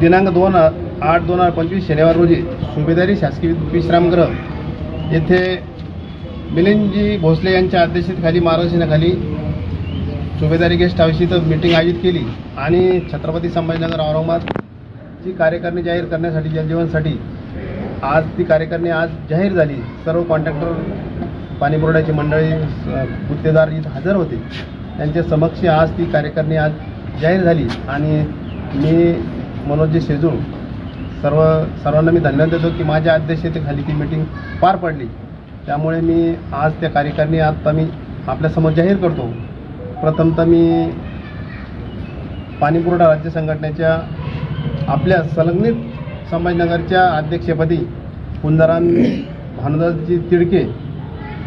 दिनांक 2/8/2025 शनिवार रोजी सुभेदारी शासकीय विश्रामगृह येथे मिलिंदजी भोसले यांच्या अध्यक्षतेखाली मार्गदर्शनाखाली सुभेदारी गेस्ट हाऊस इथं मीटिंग आयोजित केली आणि छत्रपती संभाजीनगर औरंगाबादची कार्यकारिणी जाहीर करण्यासाठी जलजीवनसाठी आज ती कार्यकारिणी आज जाहीर झाली। सर्व कॉन्ट्रॅक्टर पाणीपुरवठ्याची मंडळी गुत्तेदार इथं हजर होते, त्यांच्या समक्ष आज ती कार्यकारिणी आज जाहीर झाली आणि मी मनोज शेजूळ सर्वांना मी धन्यवाद देतो की माझ्या अध्यक्षतेखाली ती मीटिंग पार पडली। त्यामुळे मी आज त्या कार्यकारिणी आता मी आपल्यासमोर जाहीर करतो। प्रथमतः मी पाणीपुरवठा राज्य संघटनेच्या आपल्या संलग्नित संभाजीनगरच्या अध्यक्षपदी कुंजाराम भानुदासजी तिडके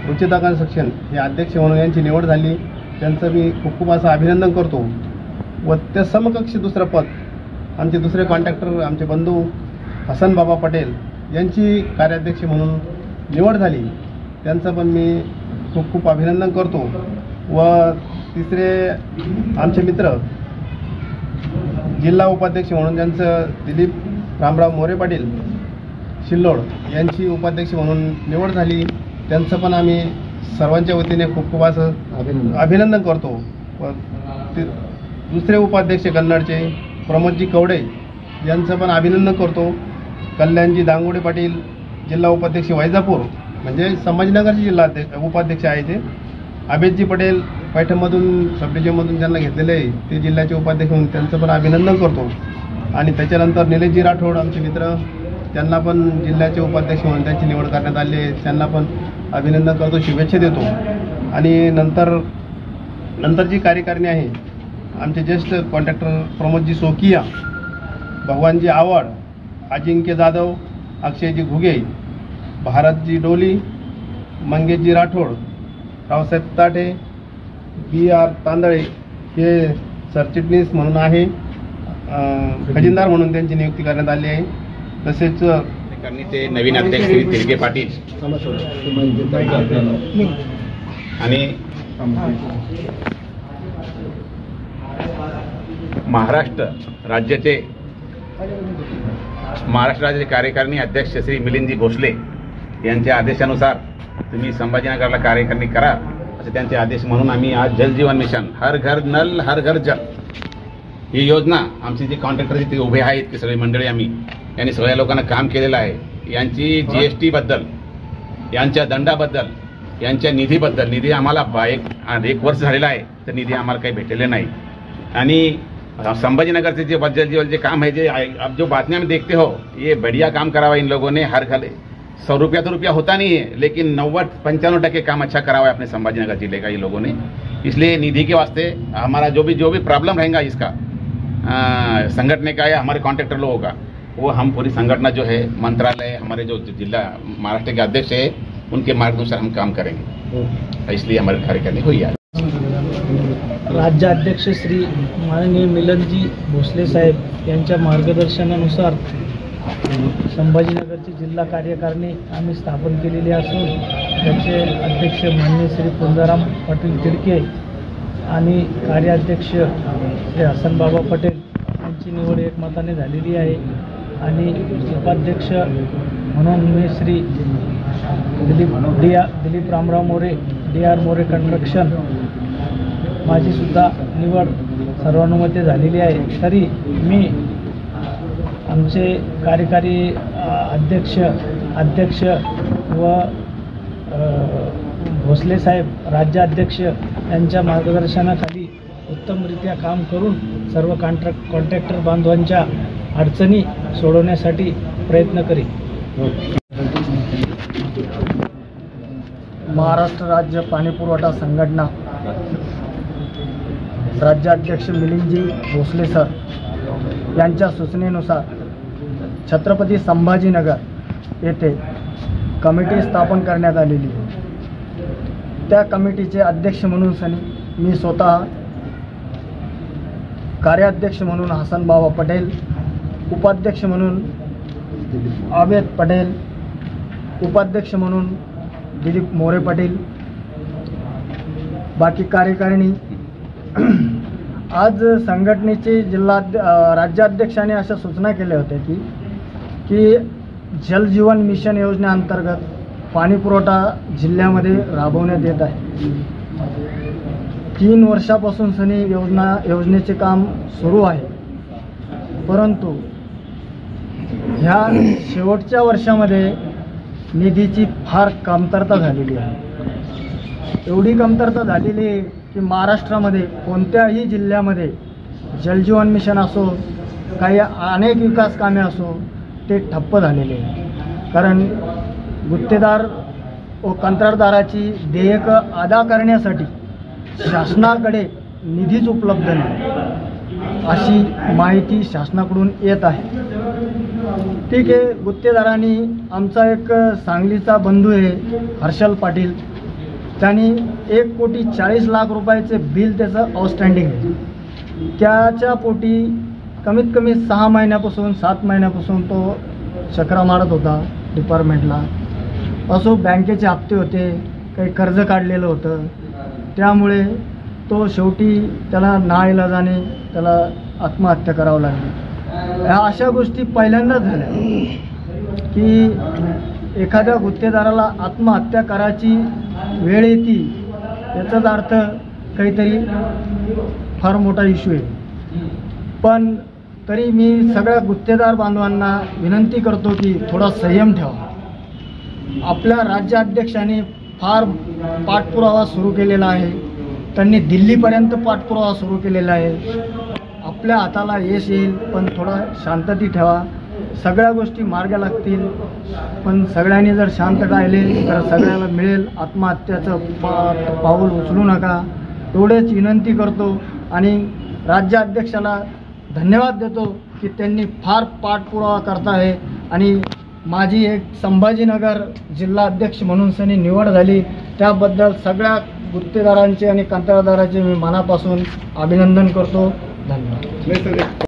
रुचिता कन्स्ट्रक्शन हे अध्यक्ष म्हणून यांची निवड झाली। त्यांचं मी खूप असं अभिनंदन करतो व त्या समकक्ष दुसरं पद आमचे दुसरे कॉन्ट्रॅक्टर आमचे बंधू हसन बाबा पटेल यांची कार्याध्यक्ष म्हणून निवड झाली, त्यांचं पण मी खूप अभिनंदन करतो। व तिसरे आमचे मित्र जिल्हा उपाध्यक्ष म्हणून ज्यांचं दिलीप रामराव मोरे पाटील शिल्लोड यांची उपाध्यक्ष म्हणून निवड झाली, त्यांचं पण आम्ही सर्वांच्या वतीने खूप असं अभिनंदन करतो। व दुसरे उपाध्यक्ष कन्नडचे प्रमोदजी कवडे यांचं पण अभिनंदन करतो। कल्याणजी दांगोडे पाटील जिल्हा उपाध्यक्ष वैजापूर म्हणजे संभाजीनगरचे जिल्हा उपाध्यक्ष आहे ते। अभेदजी पटेल पैठणमधून सब डिव्हिजनमधून ज्यांना घेतलेले आहे ते जिल्ह्याचे उपाध्यक्ष म्हणून त्यांचं पण अभिनंदन करतो। आणि त्याच्यानंतर निलेशजी राठोड आमचे मित्र, त्यांना पण जिल्ह्याचे उपाध्यक्ष म्हणून त्यांची निवड करण्यात आली आहे, त्यांना पण अभिनंदन करतो, शुभेच्छा देतो। आणि नंतरची कार्यकारिणी आहे आमचे ज्येष्ठ कॉन्ट्रॅक्टर प्रमोदजी सोकिया, भगवानजी आवड, अजिंक्य जाधव, अक्षयजी घुगे, भारतजी डोली, मंगेशजी राठोड, रावसाहेब ताटे, BR तांदळे हे सरचिटणीस म्हणून आहे, खजिनदार म्हणून त्यांची नियुक्ती करण्यात आली आहे। तसेच ते नवीन अध्यक्ष श्री तिडके पाटील आणि महाराष्ट्र राज्याचे कार्यकारिणी अध्यक्ष श्री मिलिंदजी भोसले यांच्या आदेशानुसार तुम्ही संभाजीनगरला कार्यकारिणी करा असे त्यांचे आदेश म्हणून आम्ही आज जल जीवन मिशन हर घर नल हर घर जल ही योजना आमची जी कॉन्ट्रॅक्टर तिथे उभे आहेत ते सगळी मंडळी आम्ही यांनी सगळ्या लोकांना काम केलेलं आहे। यांची GST बद्दल, यांच्या दंडाबद्दल, यांच्या निधीबद्दल, निधी आम्हाला एक वर्ष झालेला आहे तर निधी आम्हाला काही भेटलेले नाही। आणि संभाजीनगर से जे काम है, अब जो बातम्या में देखते हो ये बढ़िया काम करा हुआ इन लोगों ने। हर घर 100 रुपया तो रुपया होता नहीं है, लेकिन 90-95% काम अच्छा करा हुआ है अपने संभाजीनगर जिले का ये लोगों ने। इसलिए निधि के वास्ते हमारा जो भी प्रॉब्लम रहेगा इसका संगठने का या हमारे कॉन्ट्रैक्टर लोगों का, वो हम पूरी संगठना जो है मंत्रालय हमारे जो जिला महाराष्ट्र के अध्यक्ष है उनके मार्गदर्शन हम काम करेंगे, इसलिए हमारी कार्यकारिणी हुई है। राज्याध्यक्ष श्री माननीय मिलिंदजी भोसले साहेब यांच्या मार्गदर्शनानुसार संभाजीनगरची जिल्हा कार्यकारिणी आम्ही स्थापन केलेली असून त्याचे अध्यक्ष माननीय श्री कुंजाराम पाटील तिडके आणि कार्याध्यक्ष श्री हसन बाबा पटेल यांची निवड एकमताने झालेली आहे। आणि उपाध्यक्ष म्हणून मी श्री दिलीप रामराव मोरे DR मोरे कन्स्ट्रक्शन माझी सुद्धा निवड सर्वानुमते झालेली आहे। तरी मी आमचे कार्यकारी अध्यक्ष व भोसले साहेब राज्याध्यक्ष यांच्या मार्गदर्शनाखाली उत्तमरित्या काम करून सर्व कॉन्ट्रॅक्टर बांधवांच्या अडचणी सोडवण्यासाठी प्रयत्न करेन। महाराष्ट्र राज्य पाणीपुरवठा संघटना राज्याध्यक्ष मिलिंदजी भोसले सर यांच्या सूचनेनुसार छत्रपती संभाजीनगर येथे कमिटी स्थापन करण्यात आलेली। त्या कमिटीचे अध्यक्ष म्हणून मी स्वतः, कार्याध्यक्ष म्हणून हसन बाबा पटेल, उपाध्यक्ष म्हणून अभेद पटेल, उपाध्यक्ष म्हणून दिलीप मोरे पाटील, बाकी कार्यकारिणी आज संघटनेचे राज्याध्यक्षाने अशा सूचना केल्या होत्या की जल जीवन मिशन योजनेअंतर्गत पाणीपुरवठा जिल्ह्यामध्ये राबवण्यात येत आहे. 3 वर्षापासून सनी योजनेचे काम सुरू आहे, परंतु ह्या शेवटच्या वर्षामध्ये निधीची फार कमतरता झालेली आहे. एवढी कमतरता झालेली आहे की महाराष्ट्रामध्ये कोणत्याही जिल्ह्यामध्ये जलजीवन मिशन असो, काही अनेक विकास कामे असो, ते ठप्प झालेले आहे. कारण गुत्तेदार व कंत्राटदाराची देयकं अदा करण्यासाठी शासनाकडे निधीच उपलब्ध नाही अशी माहिती शासनाकडून येत आहे. ठीक आहे, गुत्तेदारांनी आमचा एक सांगलीचा बंधू आहे हर्षल पाटील, त्यांनी 1,40,00,000 रुपयाचे बिल त्याचं आउटस्टँडिंग आहे. त्याच्या पोटी कमीत कमी 6 महिन्यापासून 7 महिन्यापासून तो चक्रा मारत होता डिपार्टमेंटला. असो, बँकेचे हप्ते होते, काही कर्ज काढलेलं होतं, त्यामुळे तो शेवटी त्याला नाइलाजाने त्याला आत्महत्या करावं लागली. ह्या अशा गोष्टी पहिल्यांदाच झाल्या की एखाद्या गुत्तेदाराला आत्महत्या करायची वेळ येते, याचाच अर्थ काहीतरी फार मोठा इश्यू आहे. पण तरी मी सगळ्या गुत्तेदार बांधवांना विनंती करतो की थोडा संयम ठेवा. आपल्या राज्याध्यक्षांनी फार पाठपुरावा सुरू केलेला आहे, त्यांनी दिल्लीपर्यंत पाठपुरावा सुरू केलेला आहे. आपल्या हाताला यश येईल, पण थोडा शांतती ठेवा. सगळ्या गोष्टी मार्ग लागतील, पण सगळ्यांनी जर शांत राहिले तर सगळ्याला मिळेल. आत्महत्याचं पाऊल उचलू नका, एवढेच विनंती करतो. आणि राज्याध्यक्षाला धन्यवाद देतो की त्यांनी फार पाठपुरावा करत आहे. आणि माझी एक संभाजीनगर जिल्हा अध्यक्ष म्हणून सनी निवड झाली, त्याबद्दल सगळ्या गुत्तेदारांचे आणि कंत्राटदारांचे मी मनापासून अभिनंदन करतो. धन्यवाद.